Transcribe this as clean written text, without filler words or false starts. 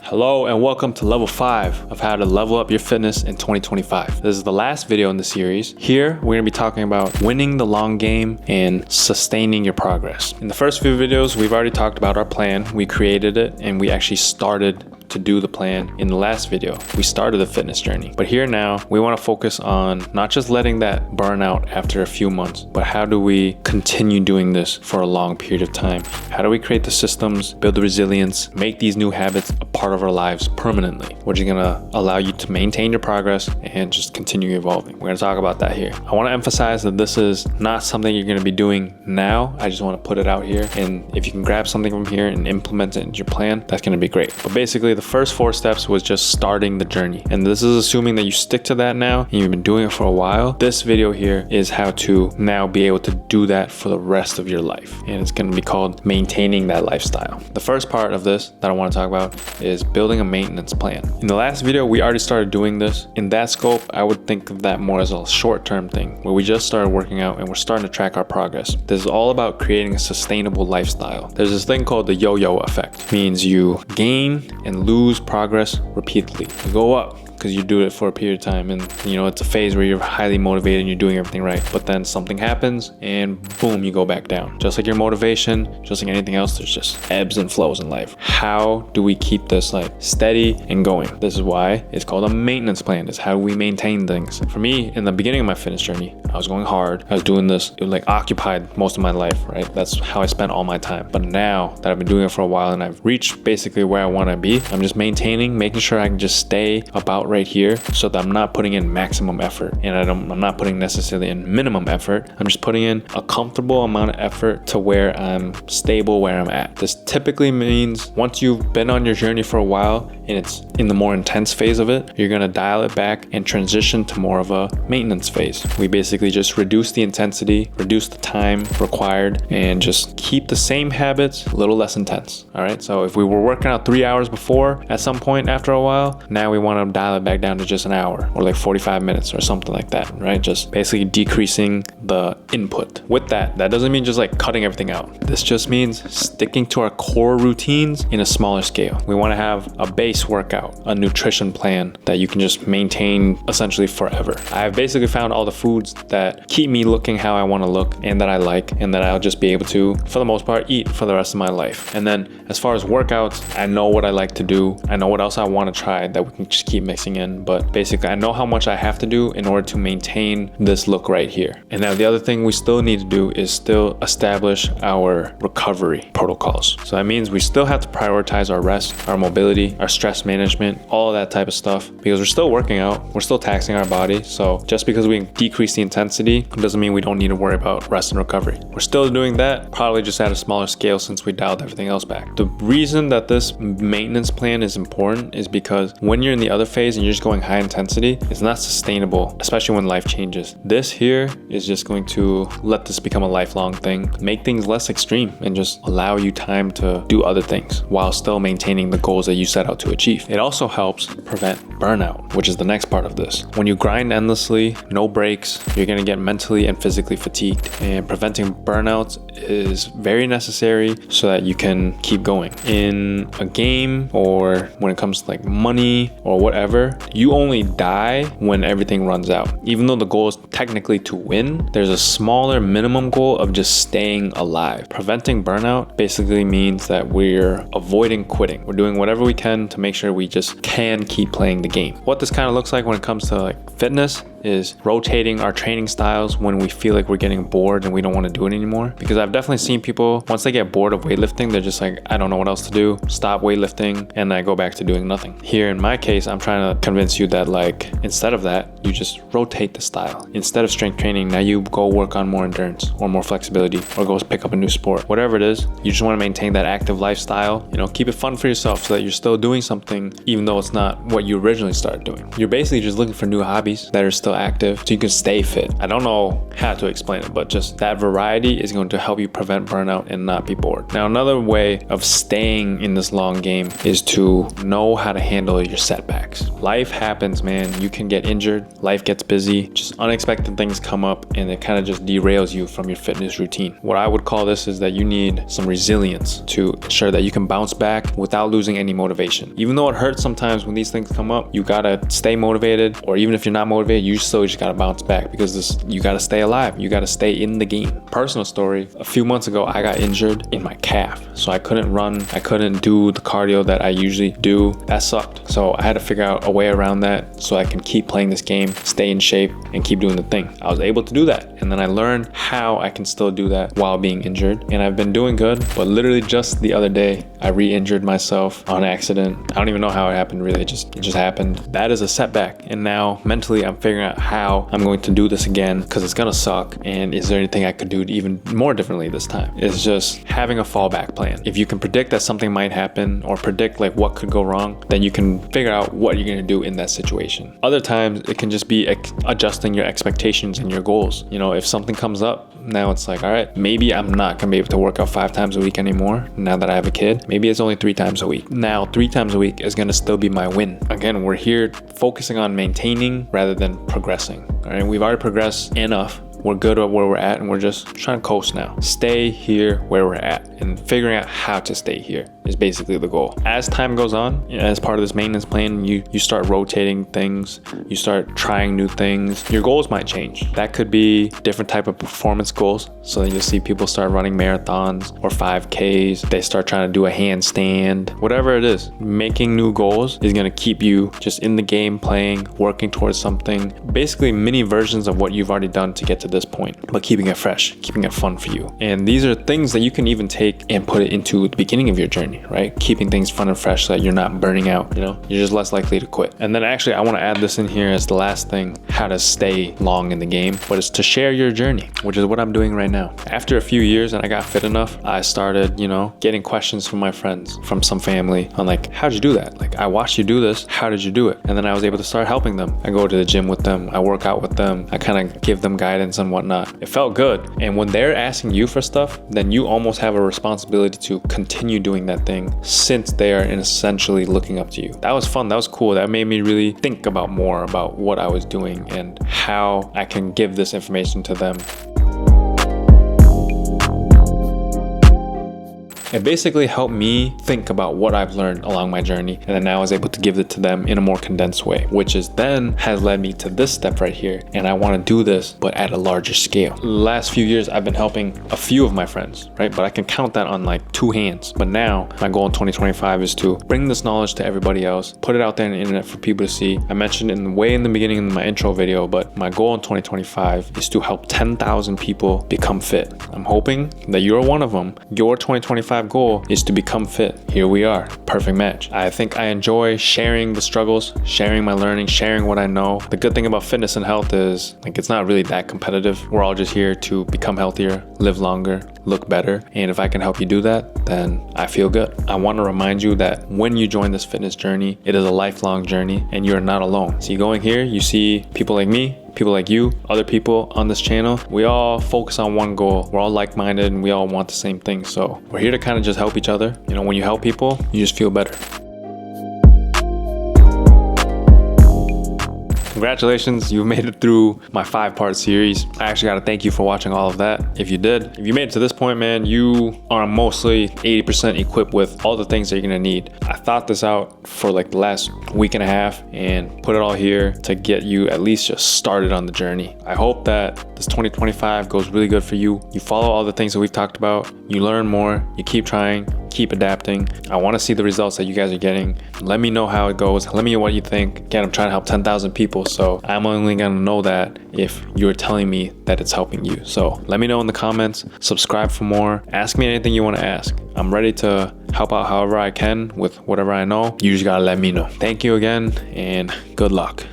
Hello and welcome to level 5 of how to level up your fitness in 2025. This is the last video in the series. Here, we're going to be talking about winning the long game and sustaining your progress. In the first few videos, we've already talked about our plan. We created it and we actually started to do the plan. In the last video, we started the fitness journey. But here now, we want to focus on not just letting that burn out after a few months, but how do we continue doing this for a long period of time? How do we create the systems, build the resilience, make these new habits a part of our lives permanently, which is going to allow you to maintain your progress and just continue evolving. We're going to talk about that here. I want to emphasize that this is not something you're going to be doing now. I just want to put it out here. And if you can grab something from here and implement it into your plan, that's going to be great. But basically, the first 4 steps was just starting the journey. And this is assuming that you stick to that now and you've been doing it for a while. This video here is how to now be able to do that for the rest of your life. And it's going to be called maintaining that lifestyle. The first part of this that I want to talk about is building a maintenance plan. In the last video, we already started doing this. In that scope, I would think of that more as a short-term thing where we just started working out and we're starting to track our progress. This is all about creating a sustainable lifestyle. There's this thing called the yo-yo effect. It means you gain and lose progress repeatedly. You go up because you do it for a period of time, and it's a phase where you're highly motivated and you're doing everything right, but then something happens and boom, you go back down. Just like your motivation, just like anything else, there's just ebbs and flows in life. How do we keep this steady and going? This is why it's called a maintenance plan. It's how we maintain things. For me, in the beginning of my fitness journey, I was going hard. I was doing this. It occupied most of my life, right? That's how I spent all my time. But now that I've been doing it for a while and I've reached basically where I want to be, I'm just maintaining, making sure I can just stay about right here so that I'm not putting in maximum effort and I'm not putting necessarily in minimum effort. I'm just putting in a comfortable amount of effort to where I'm stable where I'm at. This typically means once you've been on your journey for a while and it's in the more intense phase of it, you're going to dial it back and transition to more of a maintenance phase. We basically just reduce the intensity, reduce the time required, and just keep the same habits a little less intense. All right. So if we were working out 3 hours before, at some point after a while, now we want to dial it back down to just an hour or 45 minutes or something like that, right? Just basically decreasing the input. With that doesn't mean just cutting everything out. This just means sticking to our core routines in a smaller scale. We want to have a base workout, a nutrition plan that you can just maintain essentially forever. I've basically found all the foods that keep me looking how I want to look and that I like and that I'll just be able to, for the most part, eat for the rest of my life. And then as far as workouts, I know what I like to do. I know what else I want to try that we can just keep mixing in. But basically, I know how much I have to do in order to maintain this look right here. And now the other thing we still need to do is still establish our recovery protocols. So that means we still have to prioritize our rest, our mobility, our stress management, all of that type of stuff, because we're still working out, we're still taxing our body. So just because we decrease the intensity doesn't mean we don't need to worry about rest and recovery. We're still doing that, probably just at a smaller scale since we dialed everything else back. The reason that this maintenance plan is important is because when you're in the other phase and you're just going high intensity, it's not sustainable, especially when life changes. This here is just going to let this become a lifelong thing, make things less extreme and just allow you time to do other things while still maintaining the goals that you set out to achieve. It also helps prevent burnout, which is the next part of this. When you grind endlessly, no breaks, you're going to get mentally and physically fatigued, and preventing burnouts is very necessary so that you can keep going. In a game or when it comes to money or whatever, you only die when everything runs out. Even though the goal is technically to win, there's a smaller minimum goal of just staying alive. Preventing burnout basically means that we're avoiding quitting. We're doing whatever we can to make sure we just can keep playing the game. What this kind of looks like when it comes to fitness is rotating our training styles when we feel like we're getting bored and we don't want to do it anymore. Because I've definitely seen people, once they get bored of weightlifting, they're just I don't know what else to do, stop weightlifting, and I go back to doing nothing. Here in my case, I'm trying to convince you that instead of that, you just rotate the style. Instead of strength training, now you go work on more endurance or more flexibility or go pick up a new sport. Whatever it is, you just want to maintain that active lifestyle. Keep it fun for yourself so that you're still doing something even though it's not what you originally started doing. You're basically just looking for new hobbies that are still active so you can stay fit. I don't know how to explain it, but just that variety is going to help you prevent burnout and not be bored. Now, another way of staying in this long game is to know how to handle your setbacks. Life happens, man. You can get injured, life gets busy, just unexpected things come up, and it kind of just derails you from your fitness routine. What I would call this is that you need some resilience to ensure that you can bounce back without losing any motivation. Even though it hurts sometimes when these things come up, you gotta stay motivated, or even if you're not motivated, you still just gotta bounce back, because you gotta stay alive. You gotta stay in the game. Personal story, a few months ago, I got injured in my calf. So I couldn't run, I couldn't do the cardio that I usually do. That sucked. So I had to figure out a way around that so I can keep playing this game, stay in shape, and keep doing the thing. I was able to do that. And then I learned how I can still do that while being injured. And I've been doing good, but literally just the other day, I re-injured myself on accident. I don't even know how it happened, really. It just happened. That is a setback. And now mentally, I'm figuring out how I'm going to do this again, because it's gonna suck. And is there anything I could do even more differently this time? It's just having a fallback plan. If you can predict that something might happen, or predict like what could go wrong, then you can figure out what you're gonna do in that situation. Other times, it can just be adjusting your expectations and your goals. You know, if something comes up, now it's like, all right, maybe I'm not gonna be able to work out 5 times a week anymore now that I have a kid. Maybe it's only 3 times a week. Now 3 times a week is gonna still be my win. Again, we're here focusing on maintaining rather than progressing. All right, we've already progressed enough. We're good at where we're at, and we're just trying to coast now. Stay here where we're at, and figuring out how to stay here is basically the goal. As time goes on, as part of this maintenance plan, you start rotating things, you start trying new things. Your goals might change. That could be different type of performance goals. So then you'll see people start running marathons or 5Ks. They start trying to do a handstand, whatever it is. Making new goals is gonna keep you just in the game, playing, working towards something. Basically mini versions of what you've already done to get to this point, but keeping it fresh, keeping it fun for you. And these are things that you can even take and put it into the beginning of your journey, right? Keeping things fun and fresh so that you're not burning out, you know, you're just less likely to quit. And then actually, I want to add this in here as the last thing, how to stay long in the game, but it's to share your journey, which is what I'm doing right now. After a few years and I got fit enough, I started, you know, getting questions from my friends, from some family on like, how'd you do that? Like, I watched you do this, how did you do it? And then I was able to start helping them. I go to the gym with them, I work out with them, I kind of give them guidance and whatnot. It felt good. And when they're asking you for stuff, then you almost have a responsibility to continue doing that thing, since they are essentially looking up to you. That was fun. That was cool. That made me really think about more about what I was doing and how I can give this information to them. It basically helped me think about what I've learned along my journey, and then now I was able to give it to them in a more condensed way, which is then has led me to this step right here. And I want to do this, but at a larger scale. The last few years, I've been helping a few of my friends, right? But I can count that on like 2 hands. But now my goal in 2025 is to bring this knowledge to everybody else, put it out there on the internet for people to see. I mentioned it way in the beginning in my intro video, but my goal in 2025 is to help 10,000 people become fit. I'm hoping that you're one of them. Your 2025 goal is to become fit. Here we are, perfect match. I think I enjoy sharing the struggles, sharing my learning, sharing what I know. The good thing about fitness and health is like it's not really that competitive. We're all just here to become healthier, live longer, look better. And if I can help you do that, then I feel good. I want to remind you that when you join this fitness journey, it is a lifelong journey and you're not alone. So you go in here, you see people like me, people like you, other people on this channel. We all focus on one goal. We're all like-minded and we all want the same thing. So we're here to kind of just help each other. You know, when you help people, you just feel better. Congratulations, you've made it through my 5-part series. I actually gotta thank you for watching all of that. If you did, if you made it to this point, man, you are mostly 80% equipped with all the things that you're gonna need. I thought this out for like the last week and a half and put it all here to get you at least just started on the journey. I hope that this 2025 goes really good for you. You follow all the things that we've talked about, you learn more, you keep trying, keep adapting. I want to see the results that you guys are getting. Let me know how it goes. Let me know what you think. Again, I'm trying to help 10,000 people, so I'm only gonna know that if you're telling me that it's helping you. So let me know in the comments, subscribe for more, ask me anything you want to ask. I'm ready to help out however I can with whatever I know. You just gotta let me know. Thank you again and good luck.